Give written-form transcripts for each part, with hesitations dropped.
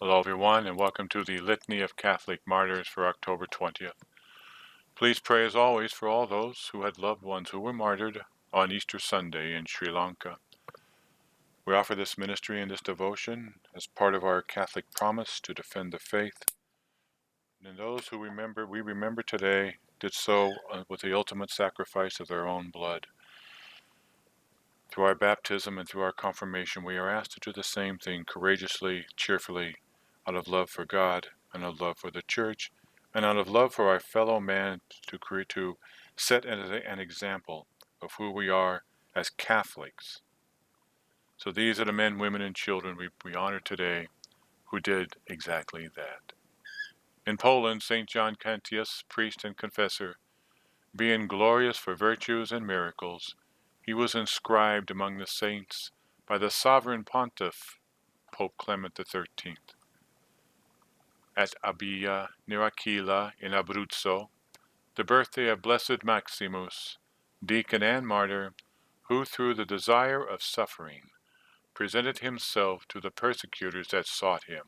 Hello everyone, and welcome to the Litany of Catholic Martyrs for October 20th. Please pray as always for all those who had loved ones who were martyred on Easter Sunday in Sri Lanka. We offer this ministry and this devotion as part of our Catholic promise to defend the faith. And those who we remember today did so with the ultimate sacrifice of their own blood. Through our baptism and through our confirmation, we are asked to do the same thing courageously, cheerfully, out of love for God and out of love for the Church and out of love for our fellow man, to set an example of who we are as Catholics. So these are the men, women, and children we honor today who did exactly that. In Poland, St. John Cantius, priest and confessor, being glorious for virtues and miracles, he was inscribed among the saints by the sovereign pontiff, Pope Clement XIII. At Abia, near Aquila, in Abruzzo, the birthday of Blessed Maximus, deacon and martyr, who through the desire of suffering presented himself to the persecutors that sought him.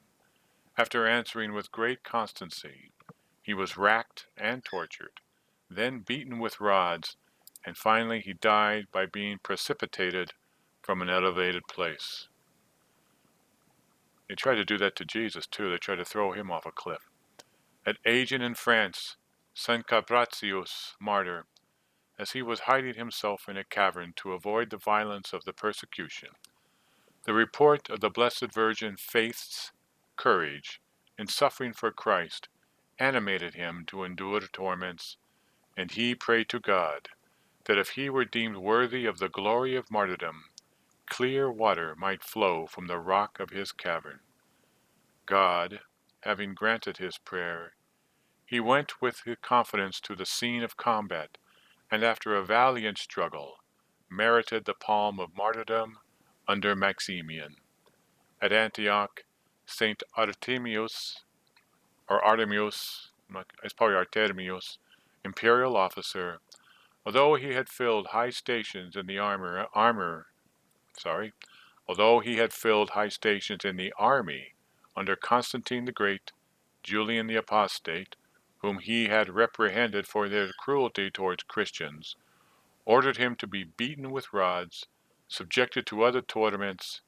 After answering with great constancy, he was racked and tortured, then beaten with rods, and finally he died by being precipitated from an elevated place. They tried to do that to Jesus too. They tried to throw him off a cliff. At Agen in France, St. Capratius, martyr, as he was hiding himself in a cavern to avoid the violence of the persecution, the report of the Blessed Virgin Faith's courage in suffering for Christ animated him to endure torments, and he prayed to God that if he were deemed worthy of the glory of martyrdom, clear water might flow from the rock of his cavern. God, having granted his prayer, he went with confidence to the scene of combat, and after a valiant struggle, merited the palm of martyrdom under Maximian. At Antioch, St. Artemius, it's probably Artemius, imperial officer, although he had filled high stations in the army under Constantine the Great, Julian the Apostate, whom he had reprehended for their cruelty towards Christians, ordered him to be beaten with rods, subjected to other torments,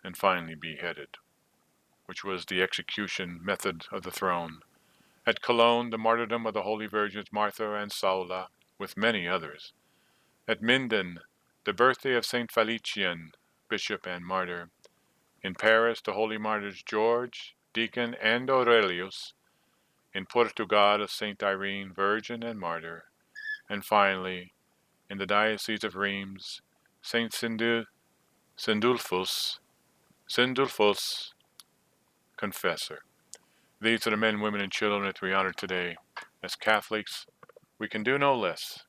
and finally beheaded, which was the execution method of the throne. At Cologne, the martyrdom of the Holy Virgins Martha and Saula, with many others. At Minden, the birthday of St. Felician, bishop and martyr. In Paris, the holy martyrs George, deacon, and Aurelius. In Portugal, of St. Irene, virgin and martyr. And finally, in the Diocese of Reims, St. Sindulphus, confessor. These are the men, women, and children that we honor today. As Catholics, we can do no less.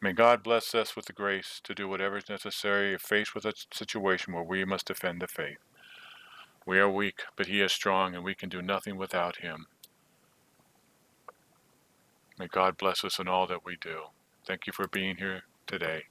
May God bless us with the grace to do whatever is necessary if faced with a situation where we must defend the faith. We are weak, but He is strong, and we can do nothing without Him. May God bless us in all that we do. Thank you for being here today.